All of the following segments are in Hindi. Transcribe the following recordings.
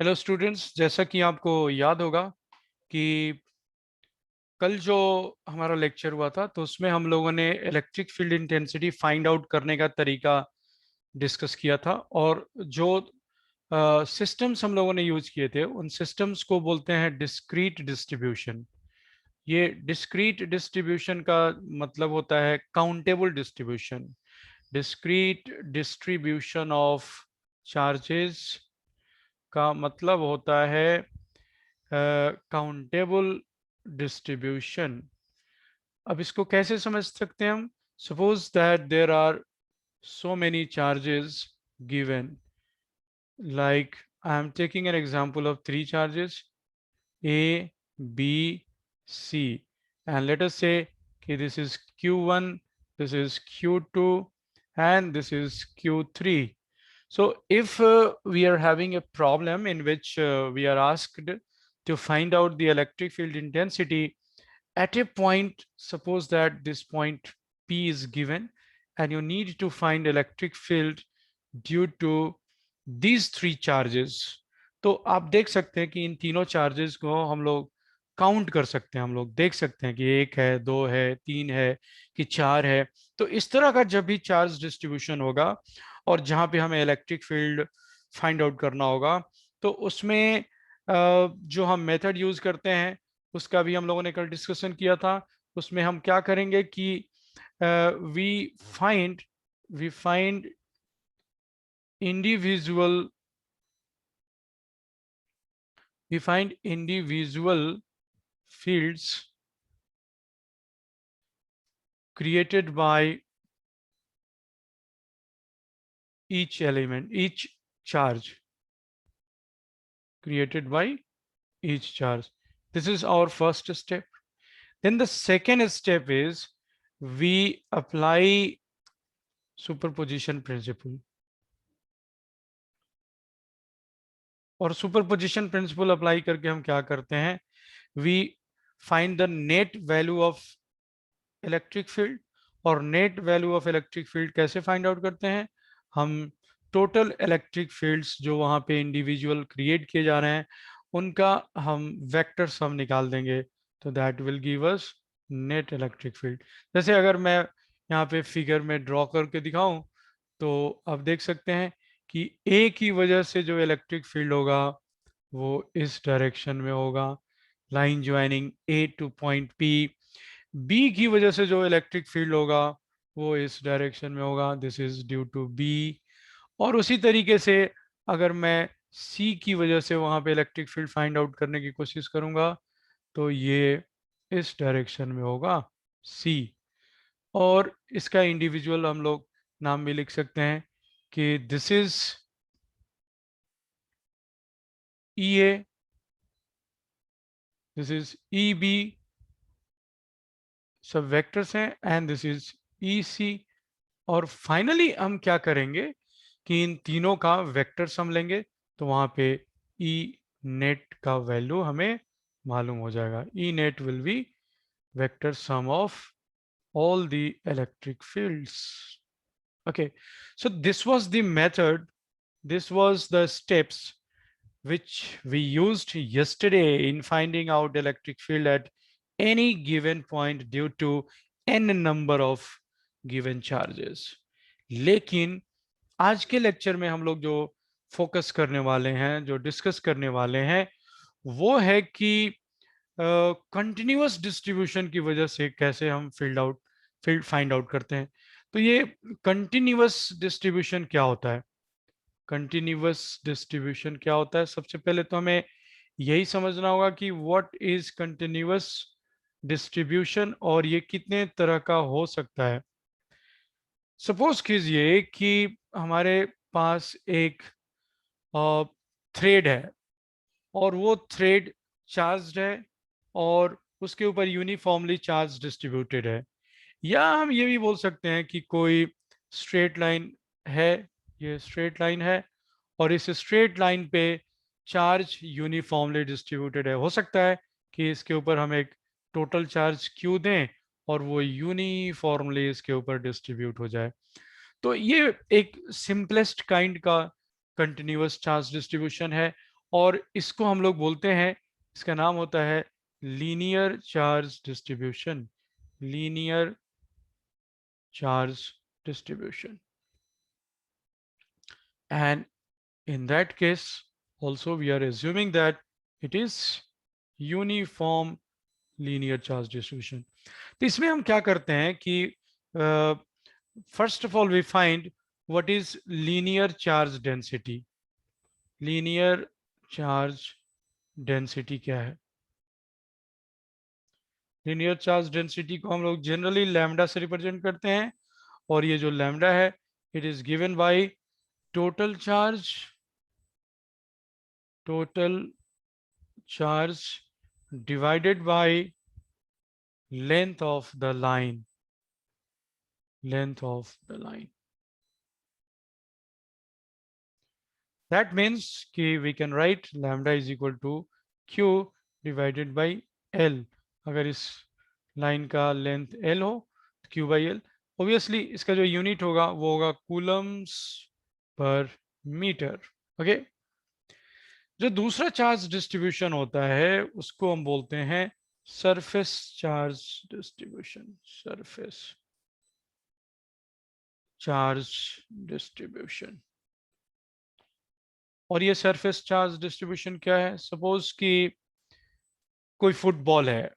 हेलो स्टूडेंट्स, जैसा कि आपको याद होगा कि कल जो हमारा लेक्चर हुआ था तो उसमें हम लोगों ने electric field intensity find out करने का तरीका डिस्कस किया था। और जो सिस्टम्स हम लोगों ने यूज किए थे उन सिस्टम्स को बोलते हैं डिस्क्रीट डिस्ट्रीब्यूशन। ये डिस्क्रीट डिस्ट्रीब्यूशन का मतलब होता है countable distribution. Discrete distribution of charges का मतलब होता है काउंटेबल डिस्ट्रीब्यूशन। अब इसको कैसे समझ सकते हैं हम? Suppose that there are so many charges given, like I am taking an example of three charges A, B, C, and let us say okay, this is Q1, this is Q2, and this is Q3. So if we are having a problem in which we are asked to find out the electric field intensity at a point, suppose that this point P is given and you need to find electric field due to these three charges। तो आप देख सकते हैं कि इन तीनों चार्जेस को हम लोग काउंट कर सकते हैं, हम लोग देख सकते हैं कि एक है, दो है, तीन है, कि चार है। तो इस तरह का जब भी चार्ज डिस्ट्रीब्यूशन होगा और जहां पे हमें इलेक्ट्रिक फील्ड फाइंड आउट करना होगा तो उसमें जो हम मेथड यूज करते हैं उसका भी हम लोगों ने कल डिस्कशन किया था। उसमें हम क्या करेंगे कि we find we find individual we find individual fields created by each element, each charge created by each charge. This is our first step. Then the second step is we apply superposition principle. और सुपरपोजिशन प्रिंसिपल अप्लाई करके हम क्या करते हैं? We find the net value of electric field. और net value of electric field कैसे फाइंड आउट करते हैं? हम टोटल इलेक्ट्रिक फील्ड्स जो वहाँ पे इंडिविजुअल क्रिएट किए जा रहे हैं उनका हम वेक्टर सम निकाल देंगे, तो that will give us net electric field. जैसे अगर मैं यहाँ पे फिगर में ड्रॉ करके दिखाऊं तो आप देख सकते हैं कि ए की वजह से जो इलेक्ट्रिक फील्ड होगा वो इस डायरेक्शन में होगा, लाइन ज्वाइनिंग ए टू पॉइंट पी। बी की वजह से जो इलेक्ट्रिक फील्ड होगा वो इस डायरेक्शन में होगा, this is due to be. और उसी तरीके से अगर मैं सी की वजह से वहां पे इलेक्ट्रिक फील्ड फाइंड आउट करने की कोशिश करूंगा तो ये इस डायरेक्शन में होगा, सी। और इसका इंडिविजुअल हम लोग नाम भी लिख सकते हैं कि this is E A, this is E B, सब वेक्टर्स हैं, and this is E C. और फाइनली हम क्या करेंगे कि इन तीनों का वेक्टर सम लेंगे तो वहां पे ई नेट का वैल्यू हमें मालूम हो जाएगा। E net will be vector sum of all the electric fields. Okay, so this was the method, this was the steps which we used yesterday in finding out electric field at any given point due to n number of given charges। लेकिन आज के लेक्चर में हम लोग जो फोकस करने वाले हैं, जो डिस्कस करने वाले हैं, वो है कि कंटिन्यूअस डिस्ट्रीब्यूशन की वजह से कैसे हम फील्ड फाइंड आउट करते हैं। तो ये कंटिन्यूअस डिस्ट्रीब्यूशन क्या होता है? कंटिन्यूअस डिस्ट्रीब्यूशन क्या होता है? सबसे पहले तो हमें यही समझना होगा कि व्हाट इज कंटिन्यूअस डिस्ट्रीब्यूशन और ये कितने तरह का हो सकता है। सपोज कीजिए कि हमारे पास एक थ्रेड है और वो थ्रेड चार्ज्ड है और उसके ऊपर यूनिफॉर्मली चार्ज डिस्ट्रीब्यूटेड है। या हम ये भी बोल सकते हैं कि कोई स्ट्रेट लाइन है, ये स्ट्रेट लाइन है और इस स्ट्रेट लाइन पे चार्ज यूनिफॉर्मली डिस्ट्रीब्यूटेड है। हो सकता है कि इसके ऊपर हम एक टोटल चार्ज क्यू दें और वो यूनिफॉर्मली इसके ऊपर डिस्ट्रीब्यूट हो जाए। तो ये एक सिंपलेस्ट काइंड का कंटिन्यूअस चार्ज डिस्ट्रीब्यूशन है। और इसको हम लोग बोलते हैं, इसका नाम होता है linear charge distribution, linear charge distribution. And in that case also we are assuming that it is uniform linear charge distribution. तो इसमें हम क्या करते हैं कि first of all we find what is linear charge density. linear charge density क्या है? linear charge density को हम लोग generally lambda से represent करते हैं, और ये जो lambda है it is given by total charge divided by length of the line, length of the line. That means कि we can write lambda is equal to q divided by l. अगर इस लाइन का लेंथ l हो तो q by l. Obviously इसका जो यूनिट होगा वो होगा कूलम्स पर मीटर. ओके, जो दूसरा चार्ज डिस्ट्रीब्यूशन होता है उसको हम बोलते हैं surface charge distribution. Surface charge distribution. और ये सरफेस चार्ज डिस्ट्रीब्यूशन क्या है? सपोज कि कोई फुटबॉल है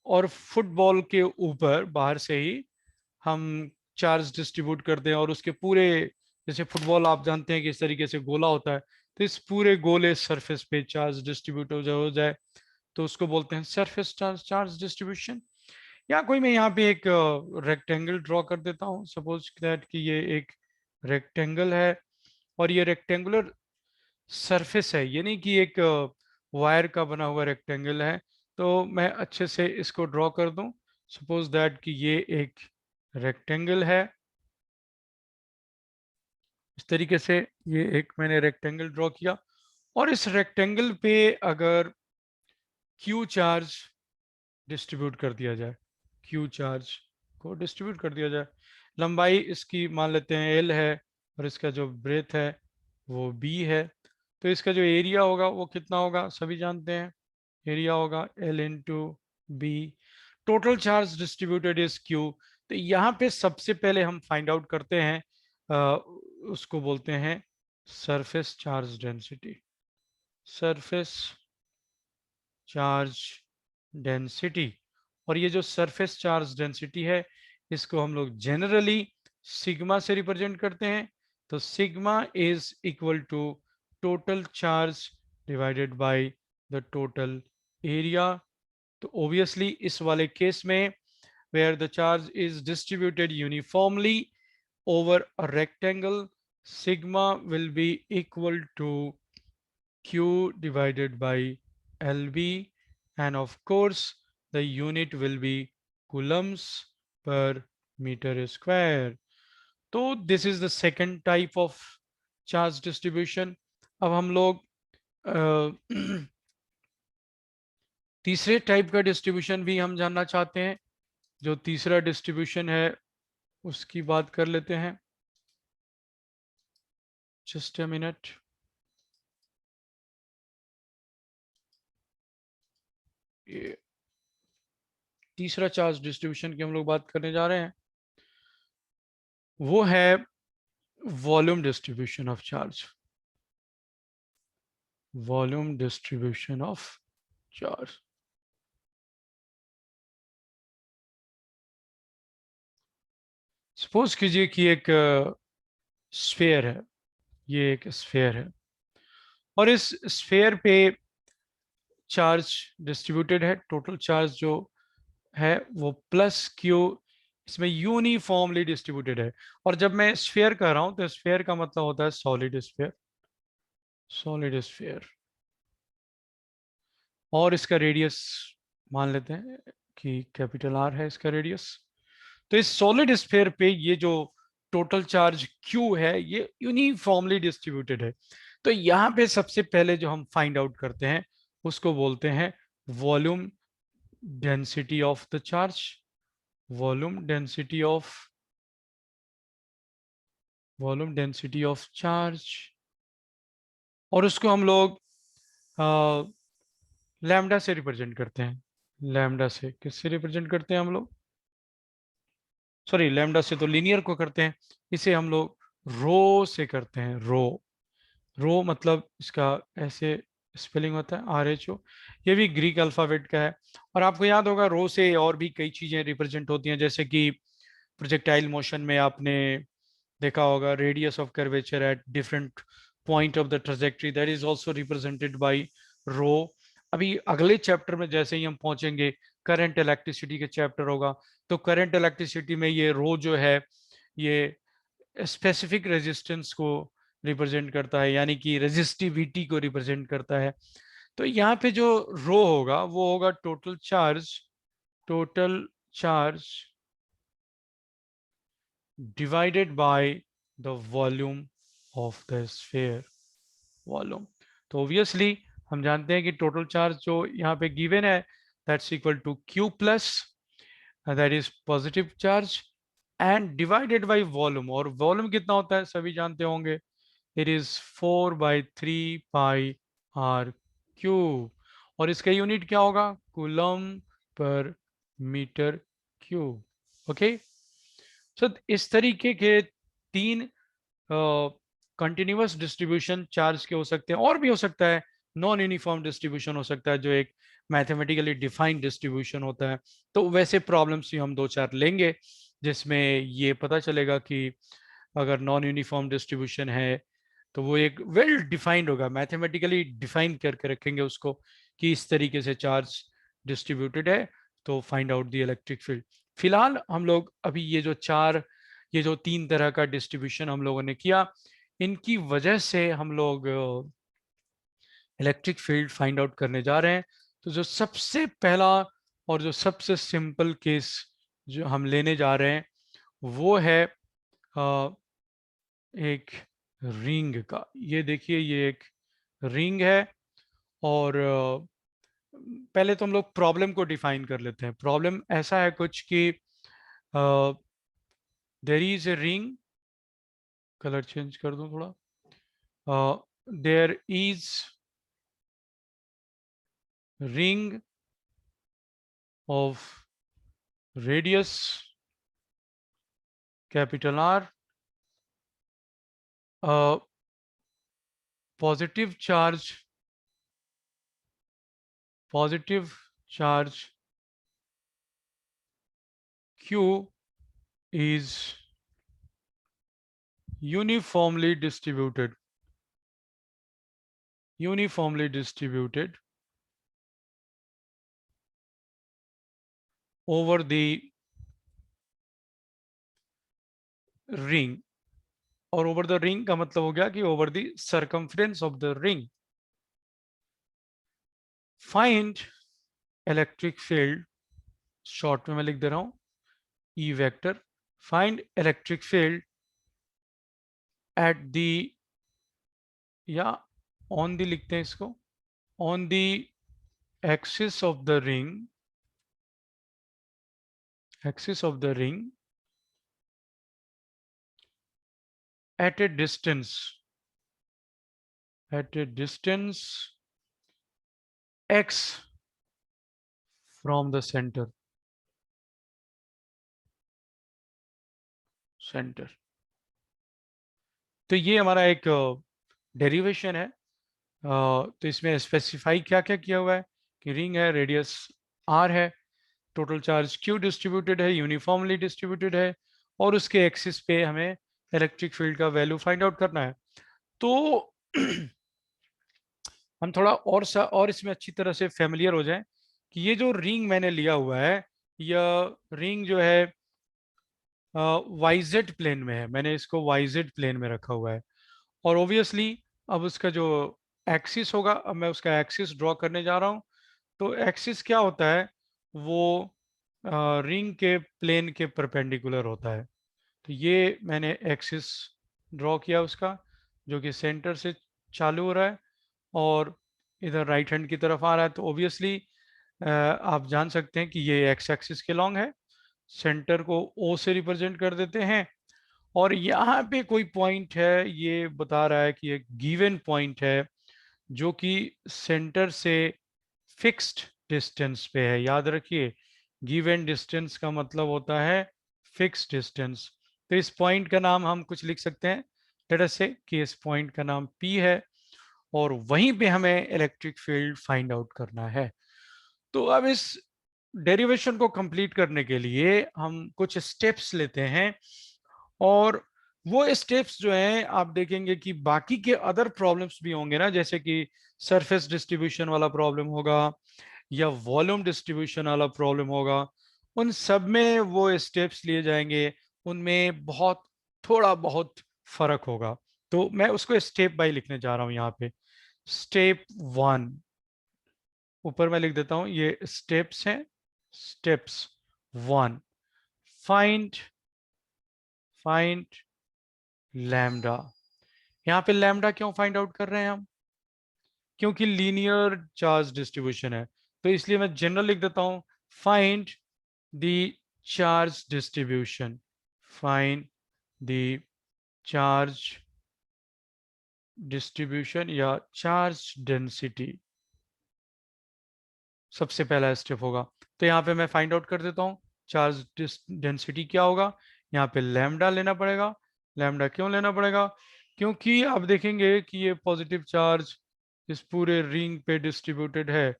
और फुटबॉल के ऊपर बाहर से ही हम चार्ज डिस्ट्रीब्यूट करते हैं, और उसके पूरे, जैसे फुटबॉल आप जानते हैं कि इस तरीके से गोला होता है, तो इस पूरे गोले सरफेस पे चार्ज डिस्ट्रीब्यूट हो जाए तो उसको बोलते हैं सरफेस चार्ज चार्ज डिस्ट्रीब्यूशन. या कोई मैं यहाँ पे एक रेक्टेंगल ड्रॉ कर देता हूँ. सपोज दैट कि ये एक रेक्टेंगल है और ये रेक्टेंगुलर सरफेस है, ये नहीं कि एक वायर का बना हुआ रेक्टेंगल है. तो मैं अच्छे से इसको ड्रॉ कर दूं. सपोज दैट कि ये एक रेक्टेंगल है, इस तरीके से ये एक मैंने रेक्टेंगल ड्रॉ किया, और इस रेक्टेंगल पे अगर क्यू चार्ज डिस्ट्रीब्यूट कर दिया जाए, क्यू चार्ज को डिस्ट्रीब्यूट कर दिया जाए, लंबाई इसकी मान लेते हैं एल है और इसका जो ब्रेथ है वो बी है, तो इसका जो एरिया होगा वो कितना होगा सभी जानते हैं. एरिया होगा L into B. Total charge distributed is Q. तो यहाँ पे सबसे पहले हम फाइंड आउट करते हैं उसको बोलते हैं surface charge density. Surface charge density. और ये जो सरफेस चार्ज डेंसिटी है इसको हम लोग जनरली सिग्मा से रिप्रेजेंट करते हैं. तो sigma is equal to total charge divided by the total area. तो ऑब्वियसली इस वाले केस में where the charge is distributed uniformly over a rectangle, sigma will be equal to q divided by lb, and of course the unit will be coulombs per meter square. तो this is the second type of charge distribution. अब हम लोग तीसरे टाइप का डिस्ट्रीब्यूशन भी हम जानना चाहते हैं. जो तीसरा डिस्ट्रीब्यूशन है उसकी बात कर लेते हैं. Just a minute. ये तीसरा चार्ज डिस्ट्रीब्यूशन की हम लोग बात करने जा रहे हैं, वो है volume distribution of charge. Volume distribution of charge. Suppose कीजिए कि एक स्फेयर है, ये एक स्फेयर है और इस स्फेयर पे चार्ज डिस्ट्रीब्यूटेड है. टोटल चार्ज जो है वो प्लस क्यू इसमें यूनिफॉर्मली डिस्ट्रीब्यूटेड है. और जब मैं स्फेयर कह रहा हूं तो स्फेयर का मतलब होता है सॉलिड स्फेयर. Solid sphere. और इसका रेडियस मान लेते हैं कि कैपिटल आर है इसका रेडियस. तो इस सॉलिड स्फेयर पे ये जो टोटल चार्ज क्यू है ये यूनिफॉर्मली डिस्ट्रीब्यूटेड है. तो यहाँ पे सबसे पहले जो हम फाइंड आउट करते हैं उसको बोलते हैं volume density of the charge. Volume density of charge. और उसको हम लोग लैम्डा से रिप्रेजेंट करते हैं। लैम्डा से किससे रिप्रेजेंट करते हैं हम लोग? सॉरी, लैम्डा से तो लीनियर को करते हैं, इसे हम लोग रो से करते हैं। रो, रो मतलब इसका ऐसे स्पेलिंग होता है RHO। ये भी ग्रीक अल्फाबेट का है। और आपको याद होगा रो से और भी कई चीजें रिप्रेजेंट होती हैं, जैसे कि प्रोजेक्टाइल मोशन में आपने देखा होगा radius of curvature at different point of the trajectory, that is also represented by rho. अभी अगले चैप्टर में जैसे ही हम पहुंचेंगे, करंट इलेक्ट्रिसिटी के चैप्टर होगा, तो करंट इलेक्ट्रिसिटी में ये रो जो है ये स्पेसिफिक रेजिस्टेंस को रिप्रेजेंट करता है, यानी कि रेजिस्टिविटी को रिप्रेजेंट करता है। तो यहाँ पे जो रो होगा वो होगा total charge, total charge divided by the volume of the sphere, volume. तो ऑब्वियसली हम जानते हैं कि टोटल चार्ज जो यहाँ पे गिवन है that's equal to Q plus, that is positive charge, and divided by volume. और वॉल्यूम कितना होता है सभी जानते होंगे, इट इज 4/3πr³ और इसका यूनिट क्या होगा? Coulomb per metre cube. Okay, सो इस तरीके के तीन कंटिन्यूअस डिस्ट्रीब्यूशन चार्ज के हो सकते हैं, और भी हो सकता है नॉन यूनिफॉर्म डिस्ट्रीब्यूशन हो सकता है जो एक मैथमेटिकली डिफाइंड डिस्ट्रीब्यूशन होता है। तो वैसे प्रॉब्लम्स ही हम दो चार लेंगे जिसमें ये पता चलेगा कि अगर नॉन यूनिफॉर्म डिस्ट्रीब्यूशन है तो वो एक वेल डिफाइंड होगा, मैथमेटिकली डिफाइन करके रखेंगे उसको कि इस तरीके से चार्ज डिस्ट्रीब्यूटेड है, तो find out the electric field. फिलहाल हम लोग अभी ये जो तीन तरह का डिस्ट्रीब्यूशन हम लोगों ने किया, इनकी वजह से हम लोग इलेक्ट्रिक फील्ड फाइंड आउट करने जा रहे हैं। तो जो सबसे पहला और जो सबसे सिंपल केस जो हम लेने जा रहे हैं वो है एक रिंग का। ये देखिए, ये एक रिंग है और पहले तो हम लोग प्रॉब्लम को डिफाइन कर लेते हैं। प्रॉब्लम ऐसा है कुछ कि there is a ring, colour change कर दूं थोड़ा, there is ring of radius capital R, a positive charge Q is uniformly distributed over the ring। और ओवर द रिंग का मतलब हो गया कि over the circumference of the ring. Find electric field, short में मैं लिख दे रहा हूं E vector, find electric field at the, या ऑन दी लिखते हैं इसको, on the axis of the ring, axis of the ring at a distance x from the center। तो ये हमारा एक डेरिवेशन है। तो इसमें स्पेसिफाई क्या क्या किया हुआ है कि रिंग है, रेडियस r है, टोटल चार्ज q डिस्ट्रीब्यूटेड है, यूनिफॉर्मली डिस्ट्रीब्यूटेड है, और उसके एक्सिस पे हमें इलेक्ट्रिक फील्ड का वैल्यू फाइंड आउट करना है। तो हम थोड़ा और इसमें अच्छी तरह से फेमिलियर हो जाएं कि ये जो रिंग मैंने लिया हुआ है, यह रिंग जो है वाईजेड प्लेन में है। मैंने इसको वाईजेड प्लेन में रखा हुआ है, और ऑब्वियसली अब उसका जो एक्सिस होगा, अब मैं उसका एक्सिस ड्रॉ करने जा रहा हूँ। तो एक्सिस क्या होता है, वो रिंग के प्लेन के परपेंडिकुलर होता है। तो ये मैंने एक्सिस ड्रॉ किया उसका, जो कि सेंटर से चालू हो रहा है और इधर राइट हैंड की तरफ आ रहा है। तो ऑब्वियसली आप जान सकते हैं कि ये एक्स एक्सिस के लॉन्ग है। सेंटर को ओ से रिप्रेजेंट कर देते हैं, और यहाँ पे कोई पॉइंट है, ये बता रहा है कि एक गिवन पॉइंट है जो कि सेंटर से फिक्स्ड डिस्टेंस पे है। याद रखिए, गिवन डिस्टेंस का मतलब होता है फिक्स्ड डिस्टेंस। तो इस पॉइंट का नाम हम कुछ लिख सकते हैं, लेट अस से कि इस पॉइंट का नाम P है, और वहीं पे हमें इलेक्ट्रिक फील्ड फाइंड आउट करना है। तो अब इस डेरिवेशन को कंप्लीट करने के लिए हम कुछ स्टेप्स लेते हैं, और वो स्टेप्स जो हैं आप देखेंगे कि बाकी के अदर प्रॉब्लम्स भी होंगे ना, जैसे कि सरफेस डिस्ट्रीब्यूशन वाला प्रॉब्लम होगा या वॉल्यूम डिस्ट्रीब्यूशन वाला प्रॉब्लम होगा, उन सब में वो स्टेप्स लिए जाएंगे, उनमें बहुत थोड़ा बहुत फर्क होगा। तो मैं उसको स्टेप बाय लिखने जा रहा हूं यहाँ पे। स्टेप 1, ऊपर मैं लिख देता हूं, ये स्टेप्स हैं। Steps 1, find find lambda. यहाँ पे लैम्डा क्यों फाइंड आउट कर रहे हैं हम? क्योंकि लीनियर चार्ज डिस्ट्रीब्यूशन है, तो इसलिए मैं जनरल लिख देता हूं, find the charge distribution. Find the charge distribution या चार्ज डेंसिटी, सबसे पहला स्टेप होगा। तो यहाँ पे मैं फाइंड आउट कर देता हूँ चार्ज डेंसिटी क्या होगा। यहाँ पे लैम्डा लेना पड़ेगा। लैम्डा क्यों लेना पड़ेगा? क्योंकि आप देखेंगे कि ये पॉजिटिव चार्ज इस पूरे रिंग पे डिस्ट्रीब्यूटेड है।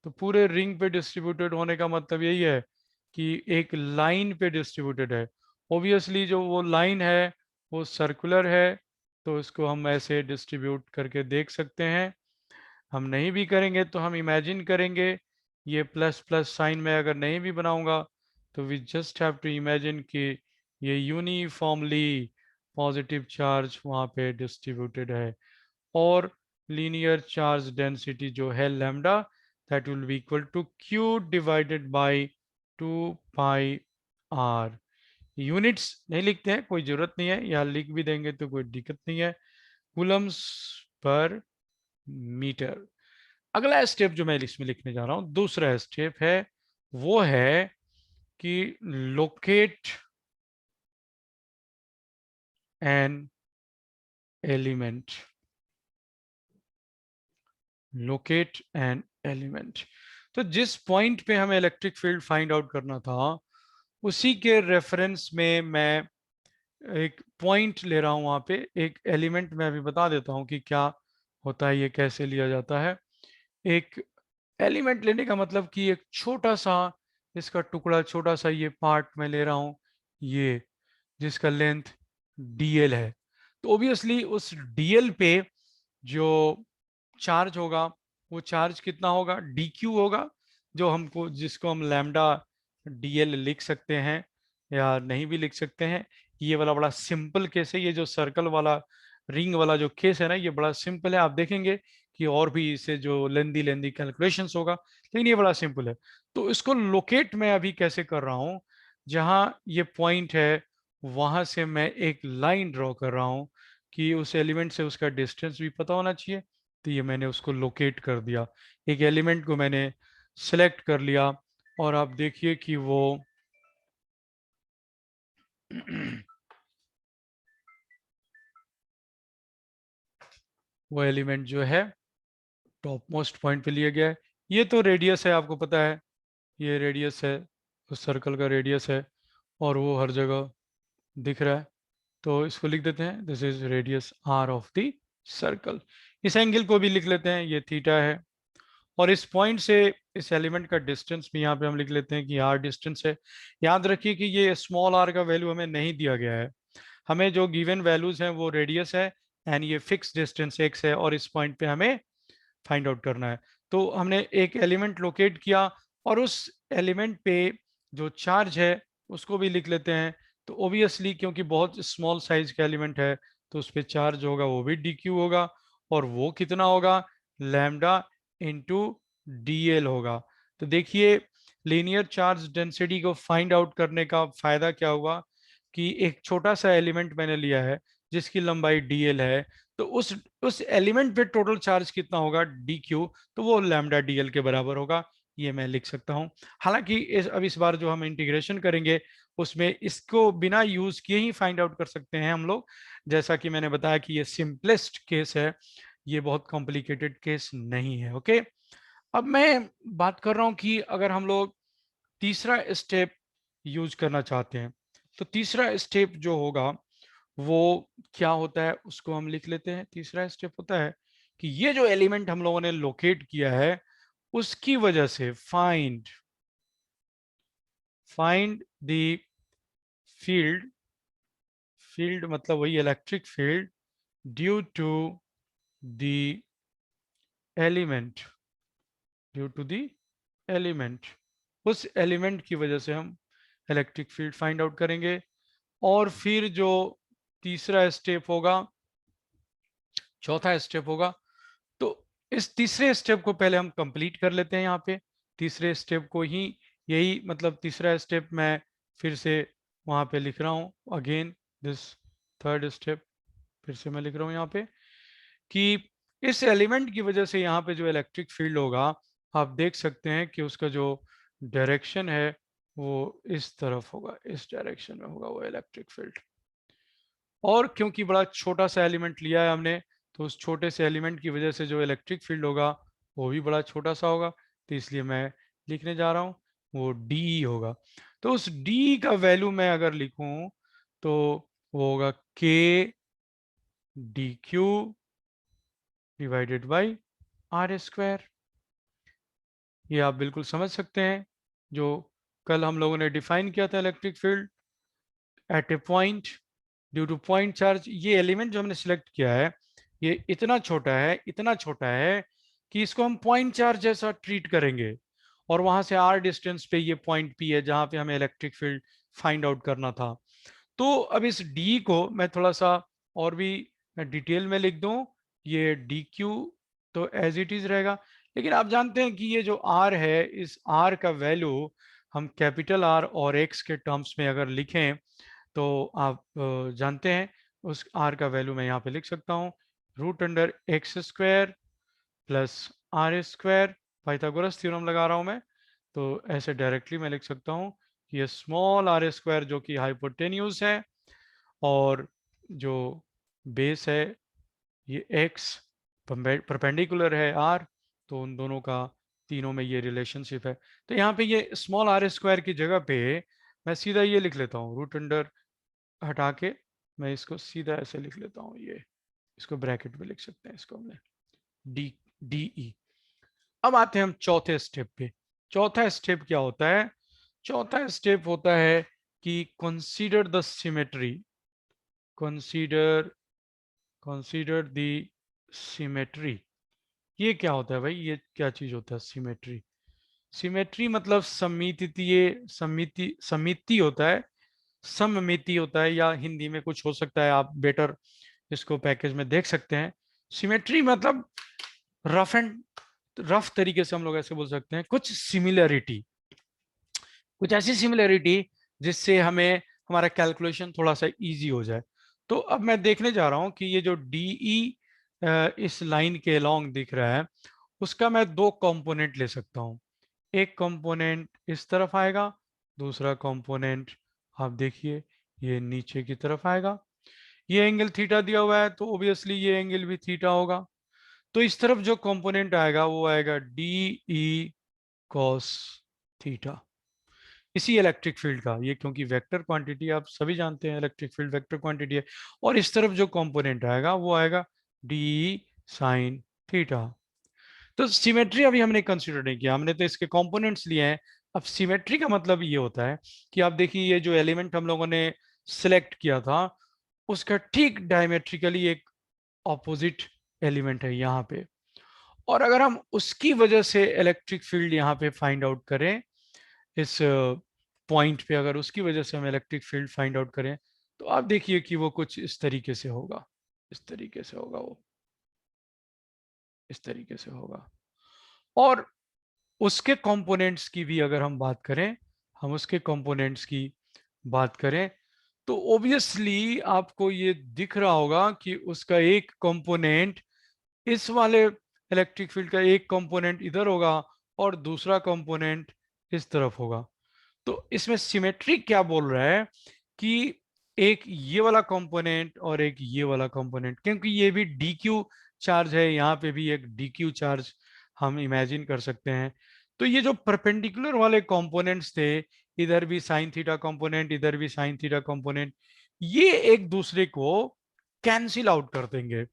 तो पूरे रिंग पे डिस्ट्रीब्यूटेड होने का मतलब यही है कि एक लाइन पे डिस्ट्रीब्यूटेड है। ओबियसली जो वो लाइन है वो सर्कुलर है, तो इसको हम ऐसे डिस्ट्रीब्यूट करके देख सकते हैं। हम नहीं भी करेंगे तो हम इमेजिन करेंगे, ये प्लस प्लस साइन में अगर नहीं भी बनाऊंगा तो we just have to imagine कि ये यूनिफॉर्मली पॉजिटिव चार्ज वहाँ पे डिस्ट्रीब्यूटेड है, और लीनियर चार्ज डेंसिटी जो है lambda, that will be equal to Q divided by 2 pi r। Units नहीं लिखते हैं, कोई जरूरत नहीं है, या लिख भी देंगे तो कोई दिक्कत नहीं है। कूलम्स पर मीटर। अगला स्टेप जो मैं इसमें लिखने जा रहा हूं, दूसरा स्टेप है, वो है कि locate an element. Locate an element, तो जिस पॉइंट पे हमें इलेक्ट्रिक फील्ड फाइंड आउट करना था, उसी के रेफरेंस में मैं एक पॉइंट ले रहा हूं। वहां पे एक एलिमेंट मैं अभी बता देता हूं कि क्या होता है, ये कैसे लिया जाता है। एक एलिमेंट लेने का मतलब कि एक छोटा सा इसका टुकड़ा, छोटा सा ये पार्ट मैं ले रहा हूं, ये जिसका लेंथ dl है। तो ओबियसली उस dl पे जो चार्ज होगा, वो चार्ज कितना होगा? dq होगा, जो हमको जिसको हम लैम्डा dl लिख सकते हैं या नहीं भी लिख सकते हैं। ये वाला बड़ा सिंपल केस है, ये जो सर्कल वाला रिंग वाला जो केस है ना, ये बड़ा सिंपल है। आप देखेंगे कि और भी इससे जो लेंदी लेंदी कैलकुलेशंस होगा, लेकिन ये बड़ा सिंपल है। तो इसको लोकेट मैं अभी कैसे कर रहा हूँ, जहां ये पॉइंट है वहां से मैं एक लाइन ड्रॉ कर रहा हूँ कि उस एलिमेंट से उसका डिस्टेंस भी पता होना चाहिए। तो ये मैंने उसको लोकेट कर दिया, एक एलिमेंट को मैंने सेलेक्ट कर लिया, और आप देखिए कि वो वो एलिमेंट जो है टॉप मोस्ट पॉइंट पे लिया गया है। ये तो रेडियस है, आपको पता है, ये रेडियस है, उस सर्कल का रेडियस है, और वो हर जगह दिख रहा है। तो इसको लिख देते हैं, this is radius R of the circle. इस एंगल को भी लिख लेते हैं, ये थीटा है। और इस पॉइंट से इस एलिमेंट का डिस्टेंस भी यहाँ पे हम लिख लेते हैं कि आर डिस्टेंस है। याद रखिए कि ये स्मॉल आर का वैल्यू हमें नहीं दिया गया है, हमें जो गिवन वैल्यूज हैं वो रेडियस है, एंड ये फिक्स डिस्टेंस एक्स है, और इस पॉइंट पे हमें फाइंड आउट करना है। तो हमने एक एलिमेंट लोकेट किया, और उस एलिमेंट पे जो चार्ज है उसको भी लिख लेते हैं। तो ओबियसली क्योंकि बहुत स्मॉल साइज का एलिमेंट है, तो उस पर चार्ज होगा वो भी dq होगा, और वो कितना होगा? लैम्डा इंटू dl होगा। तो देखिए, लीनियर चार्ज डेंसिटी को फाइंड आउट करने का फायदा क्या हुआ कि एक छोटा सा एलिमेंट मैंने लिया है जिसकी लंबाई dl है, तो उस एलिमेंट पे टोटल चार्ज कितना होगा? dq, तो वो लैम्डा dl के बराबर होगा। ये मैं लिख सकता हूँ। हालांकि अब इस बार जो हम इंटीग्रेशन करेंगे उसमें इसको बिना यूज किए ही फाइंड आउट कर सकते हैं हम लोग, जैसा कि मैंने बताया कि ये सिंपलेस्ट केस है। ये बहुत कॉम्प्लिकेटेड केस नहीं है। ओके, अब मैं बात कर रहा हूं कि अगर हम लोग तीसरा स्टेप यूज करना चाहते हैं, तो तीसरा स्टेप जो होगा वो क्या होता है उसको हम लिख लेते हैं। तीसरा स्टेप होता है कि ये जो एलिमेंट हम लोगों ने लोकेट किया है उसकी वजह से फाइंड द फील्ड, फील्ड मतलब वही electric field due to the element, due to the element, उस एलिमेंट की वजह से हम इलेक्ट्रिक फील्ड फाइंड आउट करेंगे। और फिर जो तीसरा स्टेप होगा, चौथा स्टेप होगा, तो इस तीसरे स्टेप को पहले हम कंप्लीट कर लेते हैं यहाँ पे। तीसरे स्टेप को ही, यही मतलब तीसरा स्टेप मैं फिर से वहाँ पे लिख रहा हूँ अगेन दिस थर्ड स्टेप, फिर से मैं लिख रहा हूँ यहाँ पे कि इस एलिमेंट की वजह से यहाँ पे जो इलेक्ट्रिक फील्ड होगा आप देख सकते हैं कि उसका जो डायरेक्शन है वो इस तरफ होगा, इस डायरेक्शन में होगा वो इलेक्ट्रिक फील्ड। और क्योंकि बड़ा छोटा सा एलिमेंट लिया है हमने, तो उस छोटे से एलिमेंट की वजह से जो इलेक्ट्रिक फील्ड होगा वो भी बड़ा छोटा सा होगा, तो इसलिए मैं लिखने जा रहा हूँ वो डी होगा। तो उस डी का वैल्यू मैं अगर लिखूं तो वो होगा K D Q divided by R square. ये आप बिल्कुल समझ सकते हैं जो कल हम लोगों ने डिफाइन किया था electric field at A point due two point charge. ये एलिमेंट जो हमने सिलेक्ट किया है ये इतना छोटा है, इतना छोटा है कि इसको हम पॉइंट चार्ज जैसा ट्रीट करेंगे, और वहां से आर डिस्टेंस पे ये पॉइंट पी है जहां पे हमें इलेक्ट्रिक फील्ड फाइंड आउट करना था। तो अब इस डी को मैं थोड़ा सा और भी डिटेल में लिख दूं, ये डी क्यू तो एज इट इज रहेगा, लेकिन आप जानते हैं कि ये जो आर है इस आर का वैल्यू हम कैपिटल आर और एक्स के टर्म्स में अगर लिखें तो आप जानते हैं उस आर का वैल्यू मैं यहाँ पे लिख सकता हूँ root under X square plus R square. Pythagoras theorem लगा रहा हूँ मैं, तो ऐसे डायरेक्टली मैं लिख सकता हूँ कि ये स्मॉल आर स्क्वायर जो कि हाइपोटेन्यूज है और जो बेस है ये एक्स परपेंडिकुलर है आर, तो उन दोनों का तीनों में ये रिलेशनशिप है। तो यहाँ पे ये स्मॉल आर स्क्वायर की जगह पे मैं सीधा ये लिख लेता हूँ रूट अंडर हटा के, मैं इसको सीधा ऐसे लिख लेता हूँ, ये इसको ब्रैकेट में लिख सकते हैं इसको हमने डी डी ई। अब आते हैं हम चौथे स्टेप पे। चौथा स्टेप क्या होता है? चौथा स्टेप होता है कि consider the symmetry, consider consider the symmetry. ये क्या होता है भाई, ये क्या चीज होता है सिमेट्री? सिमेट्री मतलब सममितीय, समिति होता है, सममिति होता है, या हिंदी में कुछ हो सकता है, आप बेटर इसको पैकेज में देख सकते हैं। सिमेट्री मतलब रफ तरीके से हम लोग ऐसे बोल सकते हैं कुछ सिमिलरिटी, कुछ ऐसी सिमिलरिटी जिससे हमें हमारा कैलकुलेशन थोड़ा सा इजी हो जाए। तो अब मैं देखने जा रहा हूं कि ये जो डीई इस लाइन के अलोंग दिख रहा है उसका मैं दो कंपोनेंट ले सकता हूं। एक कंपोनेंट इस तरफ आएगा, दूसरा कंपोनेंट आप देखिए ये नीचे की तरफ आएगा। ये एंगल थीटा दिया हुआ है तो ऑब्वियसली ये एंगल भी थीटा होगा। तो इस तरफ जो कंपोनेंट आएगा वो आएगा डी ई कॉस थीटा, इसी इलेक्ट्रिक फील्ड का। ये क्योंकि वेक्टर क्वांटिटी आप सभी जानते हैं इलेक्ट्रिक फील्ड वेक्टर क्वांटिटी है। और इस तरफ जो कंपोनेंट आएगा वो आएगा डी साइन थीटा। तो सिमेट्री अभी हमने कंसीडर नहीं किया, हमने तो इसके कंपोनेंट्स लिए हैं। अब सिमेट्री का मतलब ये होता है कि आप देखिए ये जो एलिमेंट हम लोगों ने सिलेक्ट किया था उसका ठीक डायमेट्रिकली एक ऑपोजिट एलिमेंट है यहाँ पे, और अगर हम उसकी वजह से इलेक्ट्रिक फील्ड यहाँ पे फाइंड आउट करें, इस पॉइंट पे अगर उसकी वजह से हम इलेक्ट्रिक फील्ड फाइंड आउट करें तो आप देखिए कि वो कुछ इस तरीके से होगा, इस तरीके से होगा वो, इस तरीके से होगा। और उसके कंपोनेंट्स की भी अगर हम बात करें, हम उसके कंपोनेंट्स की बात करें तो ऑब्वियसली आपको ये दिख रहा होगा कि उसका एक कंपोनेंट इस वाले इलेक्ट्रिक फील्ड का एक कंपोनेंट इधर होगा और दूसरा कंपोनेंट इस तरफ होगा। तो इसमें सिमेट्री क्या बोल रहा है कि एक ये वाला कंपोनेंट और एक ये वाला कंपोनेंट, क्योंकि ये भी डी क्यू चार्ज है, यहाँ पे भी एक DQ चार्ज हम इमेजिन कर सकते हैं। तो ये जो परपेंडिकुलर वाले कंपोनेंट्स थे, इधर भी साइन थीटा कंपोनेंट, इधर भी साइन थीटा कंपोनेंट, ये एक दूसरे को कैंसिल आउट कर देंगे।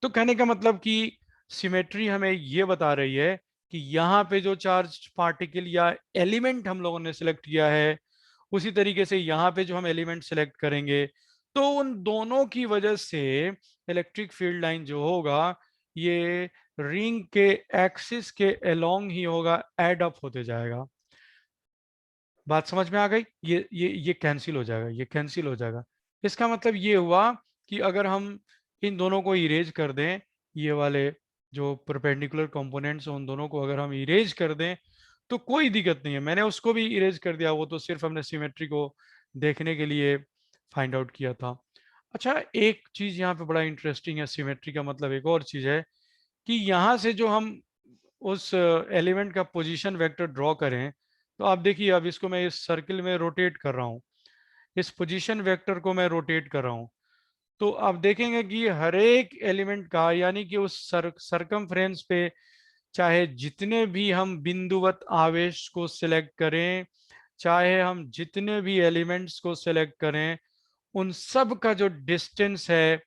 तो कहने का मतलब कि सिमेट्री हमें ये बता रही है कि यहाँ पे जो चार्ज पार्टिकल या एलिमेंट हम लोगों ने सिलेक्ट किया है, उसी तरीके से यहाँ पे जो हम एलिमेंट सिलेक्ट करेंगे, तो उन दोनों की वजह से इलेक्ट्रिक फील्ड लाइन जो होगा, ये रिंग के एक्सिस के अलोंग ही होगा, एड अप होते जाएगा। बात समझ में आ गई? ये कैंसिल हो जाएगा, ये कैंसिल हो जाएगा। इसका मतलब ये हुआ कि अगर हम इन दोनों को इरेज कर दें, ये वाले जो परपेंडिकुलर कंपोनेंट्स हैं उन दोनों को अगर हम इरेज कर दें, तो कोई दिक्कत नहीं है। मैंने उसको भी इरेज कर दिया, वो तो सिर्फ हमने सिमेट्री को देखने के लिए फाइंड आउट किया था। अच्छा, एक चीज यहाँ पे बड़ा इंटरेस्टिंग है सिमेट्री का मतलब, एक और चीज है कि यहाँ से जो हम उस एलिमेंट का पोजीशन वेक्टर ड्रॉ करें, तो आप देखिए अब इसको मैं इस सर्किल में रोटेट कर रहा हूँ, इस पोजीशन वेक्टर को मैं रोटेट कर रहा हूँ, तो आप देखेंगे कि हर एक एलिमेंट का, यानी कि उस सरकमफ्रेंस पे चाहे जितने भी हम बिंदुवत आवेश को सिलेक्ट करें, चाहे हम जितने भी एलिमेंट्स को सिलेक्ट करें, उन सब का जो डिस्टेंस है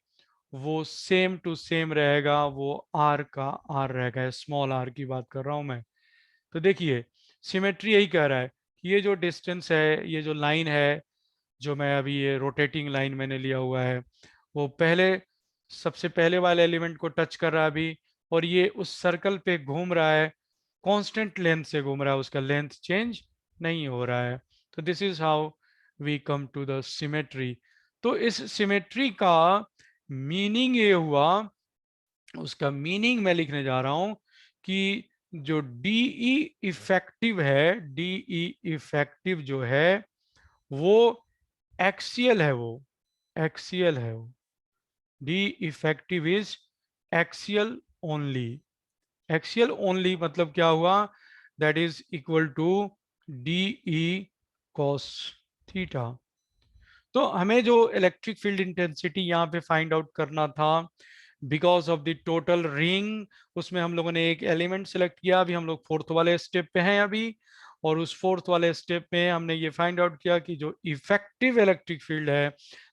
वो सेम टू सेम रहेगा, वो आर का आर रहेगा, स्मॉल आर की बात कर रहा हूं मैं। तो देखिए सिमेट्री यही कह रहा है कि ये जो डिस्टेंस है, ये जो लाइन है, जो मैं अभी ये रोटेटिंग लाइन मैंने लिया हुआ है, वो पहले सबसे पहले वाले एलिमेंट को टच कर रहा है अभी, और ये उस सर्कल पे घूम रहा है, कांस्टेंट लेंथ से घूम रहा है, उसका लेंथ चेंज नहीं हो रहा है। तो this is how we come to the symmetry. तो इस सिमेट्री का मीनिंग ये हुआ, उसका मीनिंग मैं लिखने जा रहा हूं कि जो डीई इफेक्टिव है, डीई इफेक्टिव जो है वो एक्सियल है, वो एक्सियल है, वो D effective is axial only. Axial only मतलब क्या हुआ, that is equal to DE cos theta. तो हमें जो इलेक्ट्रिक फील्ड इंटेंसिटी यहाँ पे फाइंड आउट करना था, because of the total ring, उसमें हम लोगों ने एक एलिमेंट सेलेक्ट किया, अभी हम लोग फोर्थ वाले स्टेप पे हैं अभी, और उस फोर्थ वाले स्टेप में हमने ये फाइंड आउट किया कि जो इफेक्टिव इलेक्ट्रिक फील्ड है,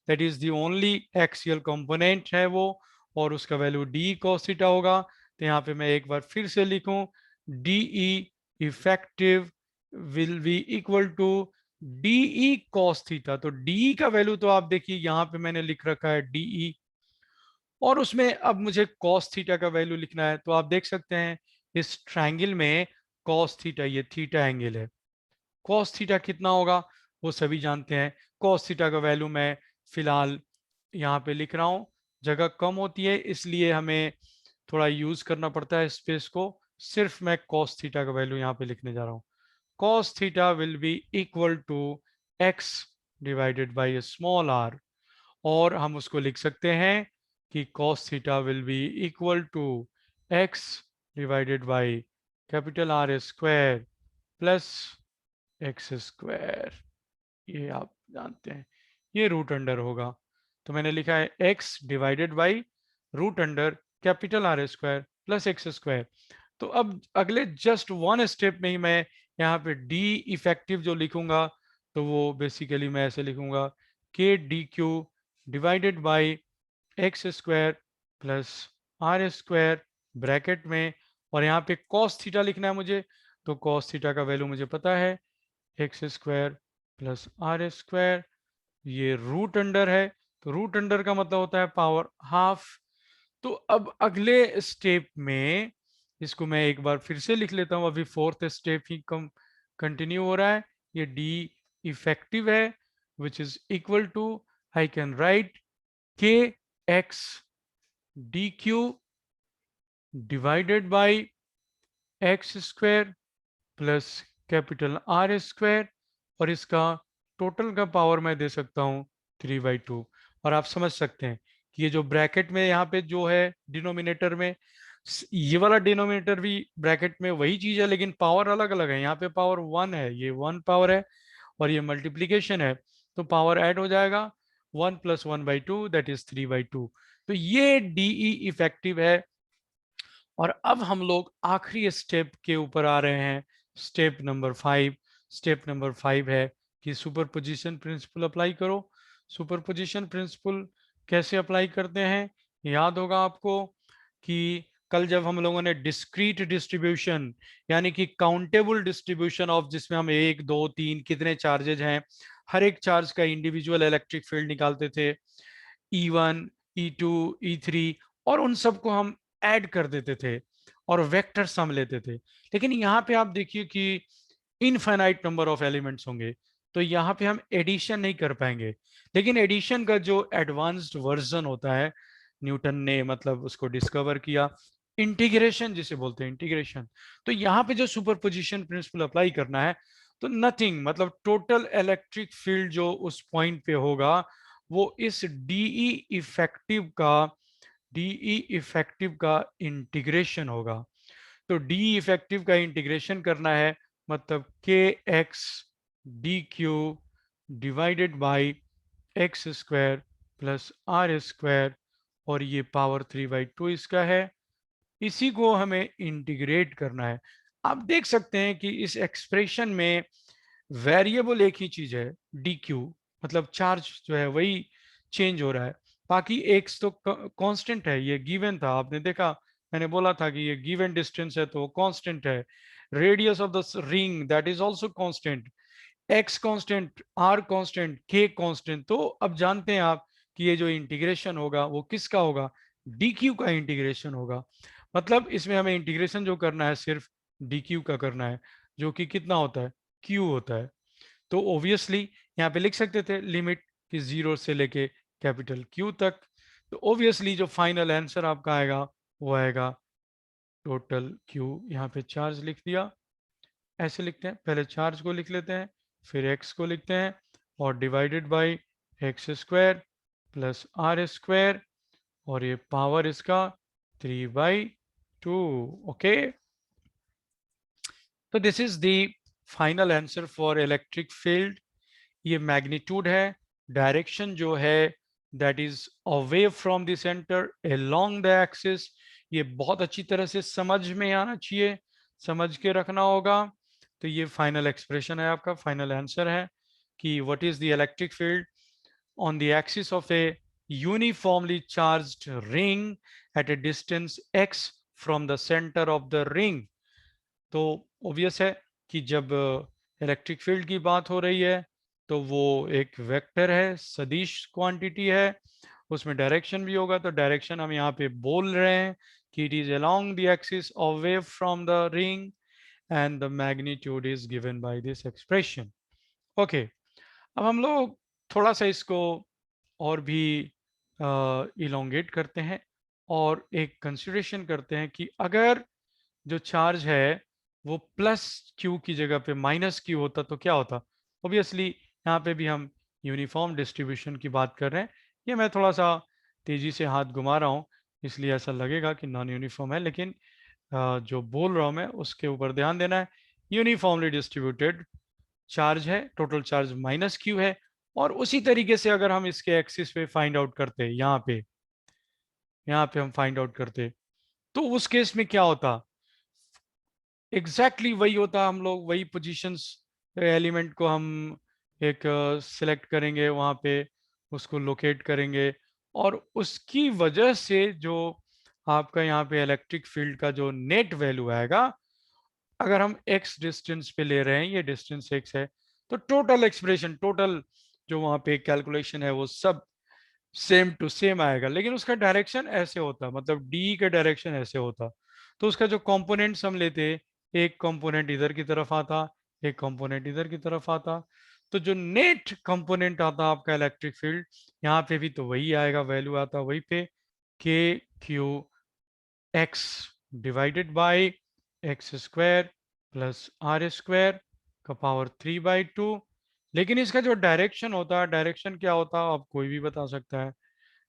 that is the only axial component है वो, और उसका वैल्यू डी cos थीटा होगा। तो यहाँ पे मैं एक बार फिर से लिखूं, DE effective will be equal to DE cos theta. तो डीई का वैल्यू तो आप देखिए यहाँ पे मैंने लिख रखा है डीई, और उसमें अब मुझे cos थीटा का वैल्यू लिखना है। तो आप देख सकते हैं इस ट्रायंगल में cos थीटा, ये थीटा एंगल है, cos थीटा कितना होगा वो सभी जानते हैं। cos थीटा का वैल्यू मैं फिलहाल यहाँ पे लिख रहा हूँ, जगह कम होती है इसलिए हमें थोड़ा यूज करना पड़ता है स्पेस को, सिर्फ मैं cos थीटा का वैल्यू यहाँ पे लिखने जा रहा हूँ। cos theta will be equal to x divided by a small r, और हम उसको लिख सकते हैं कि cos theta will be equal to x divided by capital R square plus X square. ये आप जानते हैं, ये रूट अंडर होगा। तो मैंने लिखा है x divided by root under capital R square plus X square. तो अब अगले जस्ट वन स्टेप में ही मैं यहाँ पे डी इफेक्टिव जो लिखूंगा, तो वो बेसिकली मैं ऐसे लिखूंगा K D Q divided by X square plus R square bracket में, और यहाँ पे कॉस थीटा लिखना है मुझे, तो कॉस थीटा का वैल्यू मुझे पता है X square plus R square, ये रूट अंडर है, तो रूट अंडर का मतलब होता है पावर हाफ। तो अब अगले स्टेप में इसको मैं एक बार फिर से लिख लेता हूं, अभी फोर्थ स्टेप ही कम कंटिन्यू हो रहा है। ये डी इफेक्टिव है which is equal to, I can write K X D Q divided by X square plus capital R square, और इसका टोटल का पावर मैं दे सकता हूँ 3/2। और आप समझ सकते हैं कि ये जो ब्रैकेट में यहाँ पे जो है डिनोमिनेटर में, ये वाला डिनोमिनेटर भी ब्रैकेट में वही चीज है, लेकिन पावर अलग अलग है। यहाँ पे पावर 1 है, ये 1 पावर है, और ये मल्टीप्लीकेशन है, तो पावर ऐड हो जाएगा, 1 + 1/2 दैट इज 3/2। तो ये डीई इफेक्टिव है और अब हम लोग आखिरी स्टेप के ऊपर आ रहे हैं, स्टेप नंबर 5। स्टेप नंबर 5 है कि सुपरपोजिशन प्रिंसिपल अप्लाई करो। सुपरपोजिशन प्रिंसिपल कैसे अप्लाई करते हैं? याद होगा आपको कि कल जब हम लोगों ने डिस्क्रीट डिस्ट्रीब्यूशन यानी कि काउंटेबल डिस्ट्रीब्यूशन ऑफ, जिसमें हम 1 2 3 कितने चार्जेज हैं, हर एक चार्ज का इंडिविजुअल इलेक्ट्रिक फील्ड निकालते थे, E1 E2 E3, और उन सबको हम ऐड कर देते थे और वेक्टर सम लेते थे। लेकिन यहाँ पे आप देखिए कि इनफाइनाइट नंबर ऑफ एलिमेंट्स होंगे, तो यहाँ पे हम एडिशन नहीं कर पाएंगे। लेकिन एडिशन का जो एडवांस्ड वर्जन होता है, न्यूटन ने मतलब उसको डिस्कवर किया, इंटीग्रेशन जिसे बोलते हैं, इंटीग्रेशन। तो यहाँ पे जो सुपरपोजिशन प्रिंसिपल अप्लाई करना है, तो नथिंग मतलब टोटल इलेक्ट्रिक फील्ड जो उस पॉइंट पे होगा वो इस डीई इफेक्टिव का इंटीग्रेशन होगा। तो डी इफेक्टिव का इंटीग्रेशन करना है, मतलब K X D Q divided by X square plus R square, और ये पावर 3/2 इसका है। इसी को हमें इंटीग्रेट करना है। आप देख सकते हैं कि इस एक्सप्रेशन में वेरिएबल एक ही चीज है, डी क्यू, मतलब चार्ज जो है वही चेंज हो रहा है। बाकी एक्स तो कांस्टेंट है, ये गिवन था, आपने देखा, मैंने बोला था कि ये गिवन डिस्टेंस है तो कांस्टेंट है। Radius of the ring that is also constant, X constant, R constant, K constant. तो अब जानते हैं आप कि ये जो इंटीग्रेशन होगा वो किसका होगा? डी क्यू का इंटीग्रेशन होगा। मतलब इसमें हमें इंटीग्रेशन जो करना है सिर्फ डी क्यू का करना है, जो कि कितना होता है? क्यू होता है। तो ऑब्वियसली यहाँ पे लिख सकते थे लिमिट कि 0 से लेके कैपिटल क्यू तक। तो ऑब्वियसली जो फाइनल आंसर आपका आएगा वो आएगा टोटल क्यू। यहाँ पे चार्ज लिख दिया, ऐसे लिखते हैं, पहले चार्ज को लिख लेते हैं, फिर एक्स को लिखते हैं, और divided by X square plus R square, और ये पावर इसका 3/2। ओके, तो this is the final answer for electric field. ये मैग्नीट्यूड है, डायरेक्शन जो है that is away from the centre along the axis. ये बहुत अच्छी तरह से समझ में आना चाहिए, समझ के रखना होगा। तो ये फाइनल एक्सप्रेशन है, आपका फाइनल आंसर है कि what is the electric field on the axis of a uniformly charged ring at a distance x from the center of the ring। तो ऑब्वियस है कि जब इलेक्ट्रिक फील्ड की बात हो रही है तो वो एक वेक्टर है, सदिश क्वांटिटी है, उसमें डायरेक्शन भी होगा। तो डायरेक्शन हम यहाँ पे बोल रहे हैं कि it is along the axis away from the ring, and the magnitude is given by this expression. Okay, अब हम लोग थोड़ा सा इसको और भी इलोंगेट करते हैं और एक कंसिडरेशन करते हैं कि अगर जो चार्ज है वो प्लस क्यू की जगह पे माइनस क्यू होता तो क्या होता? ऑब्वियसली यहाँ पे भी हम यूनिफॉर्म डिस्ट्रीब्यूशन की बात कर रहे हैं। ये मैं थोड़ा सा तेजी से हाथ घुमा रहा हूँ, इसलिए ऐसा लगेगा कि नॉन यूनिफॉर्म है, लेकिन जो बोल रहा हूँ मैं उसके ऊपर ध्यान देना है। यूनिफॉर्मली डिस्ट्रीब्यूटेड चार्ज है, टोटल चार्ज माइनस क्यू है। और उसी तरीके से अगर हम इसके एक्सिस पे फाइंड आउट करते, यहाँ पे हम फाइंड आउट करते, तो उस केस में क्या होता? एग्जैक्टली वही होता, हम लोग वही पोजीशंस एलिमेंट को हम एक सिलेक्ट करेंगे, वहाँ पे उसको लोकेट करेंगे, और उसकी वजह से जो आपका यहाँ पे इलेक्ट्रिक फील्ड का जो नेट वैल्यू आएगा, अगर हम x डिस्टेंस पे ले रहे हैं, ये डिस्टेंस x है, तो टोटल एक्सप्रेशन, टोटल जो वहाँ पे कैलकुलेशन है वो सब सेम टू सेम आएगा। लेकिन उसका डायरेक्शन ऐसे होता, मतलब डी का डायरेक्शन ऐसे होता। तो उसका जो कंपोनेंट्स हम लेते, एक कंपोनेंट इधर की तरफ आता, एक कंपोनेंट इधर की तरफ आता, तो जो नेट कंपोनेंट आता आपका इलेक्ट्रिक फील्ड, यहाँ पे भी तो वही आएगा, वैल्यू आता वही पे, K Q X divided by X square plus R square का पावर 3/2। लेकिन इसका जो डायरेक्शन होता है, डायरेक्शन क्या होता है आप कोई भी बता सकता है?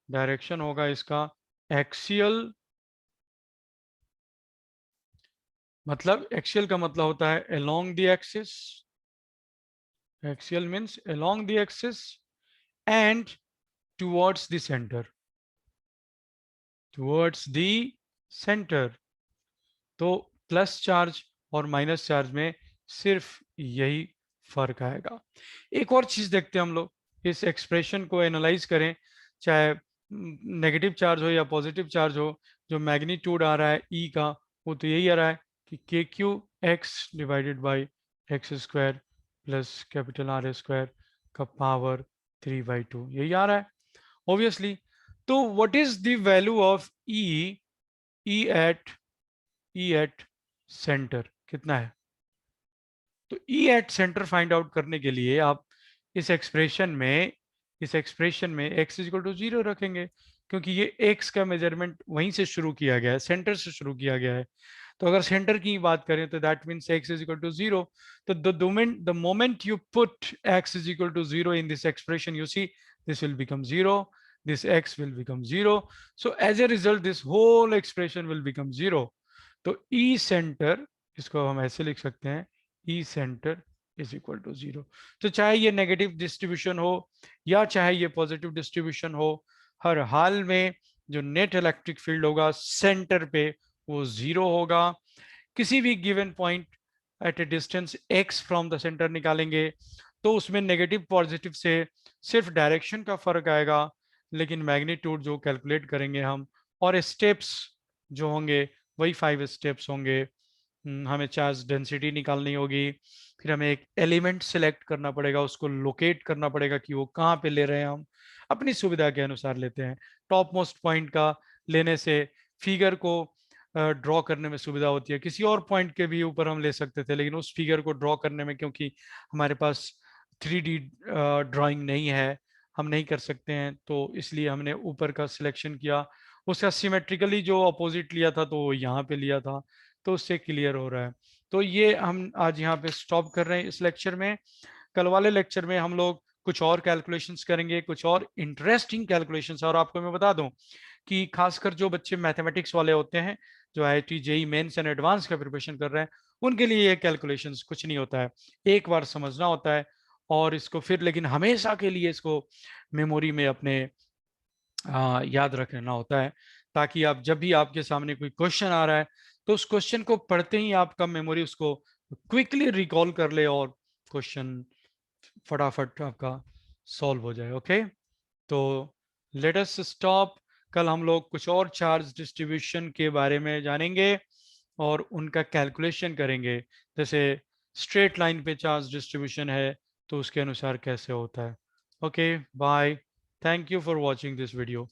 डायरेक्शन होगा इसका एक्सियल, मतलब एक्सियल का मतलब होता है along the axis, axial means along the axis and towards the centre, towards the centre. तो प्लस चार्ज और माइनस चार्ज में सिर्फ यही फर्क आएगा। एक और चीज देखते हैं हम लोग, इस एक्सप्रेशन को एनालाइज करें, चाहे नेगेटिव चार्ज हो या पॉजिटिव चार्ज हो, जो मैग्नीट्यूड आ रहा है ई का, वो तो यही आ रहा है कि K Q X divided by X square plus capital R square का पावर 3/2, यही आ रहा है ऑब्वियसली। तो what is the value of E, E at E at centre कितना है? तो E at centre find out करने के लिए आप इस एक्सप्रेशन में x इज इक्वल टू 0 रखेंगे, क्योंकि ये x का मेजरमेंट वहीं से शुरू किया गया है, सेंटर से शुरू किया गया है। तो अगर सेंटर की बात करें तो that means x is equal to 0। तो the moment you put x is equal to 0 in this expression, you see this will become 0, this x will become 0, so as a result this whole expression will become 0। तो e सेंटर, इसको हम ऐसे लिख सकते हैं, ई सेंटर इज इक्वल टू 0। तो चाहे ये नेगेटिव डिस्ट्रीब्यूशन हो या चाहे ये पॉजिटिव डिस्ट्रीब्यूशन हो, हर हाल में जो नेट इलेक्ट्रिक फील्ड होगा सेंटर पे वो 0 होगा। किसी भी given point at a distance x from the centre निकालेंगे तो उसमें नेगेटिव पॉजिटिव से सिर्फ डायरेक्शन का फर्क आएगा, लेकिन मैग्नीट्यूड जो कैलकुलेट करेंगे हम और स्टेप्स जो होंगे वही 5 स्टेप्स होंगे। हमें चार्ज डेंसिटी निकालनी होगी, फिर हमें एक एलिमेंट सेलेक्ट करना पड़ेगा, उसको लोकेट करना पड़ेगा कि वो कहाँ पे ले रहे हैं, हम अपनी सुविधा के अनुसार लेते हैं। टॉप मोस्ट पॉइंट का लेने से फिगर को ड्रॉ करने में सुविधा होती है, किसी और पॉइंट के भी ऊपर हम ले सकते थे, लेकिन उस फिगर को ड्रॉ करने में क्योंकि हमारे पास 3D ड्राइंग नहीं है, हम नहीं कर सकते हैं, तो इसलिए हमने ऊपर का सिलेक्शन किया। उसका सिमेट्रिकली जो अपोजिट लिया था तो वो यहाँ पे लिया था, तो उससे क्लियर हो रहा है। तो ये हम आज यहाँ पे स्टॉप कर रहे हैं इस लेक्चर में। कल वाले लेक्चर में हम लोग कुछ और कैलकुलेशंस करेंगे, कुछ और इंटरेस्टिंग कैलकुलेशंस। और आपको मैं बता दूं कि खासकर जो बच्चे मैथमेटिक्स वाले होते हैं, जो IIT JEE mains and advance का प्रिपरेशन कर रहे हैं, उनके लिए ये कैलकुलेशंस कुछ नहीं होता है, एक बार समझना होता है और इसको फिर लेकिन हमेशा के लिए इसको मेमोरी में अपने याद रखना होता है, ताकि आप जब भी आपके सामने कोई क्वेश्चन आ रहा है तो उस क्वेश्चन को पढ़ते ही आपका मेमोरी उसको क्विकली रिकॉल कर ले और क्वेश्चन फटाफट आपका सॉल्व हो जाए। ओके, तो लेट अस स्टॉप। कल हम लोग कुछ और चार्ज डिस्ट्रीब्यूशन के बारे में जानेंगे और उनका कैलकुलेशन करेंगे, जैसे स्ट्रेट लाइन पे चार्ज डिस्ट्रीब्यूशन है तो उसके अनुसार कैसे होता है। Okay bye, thank you for watching this video.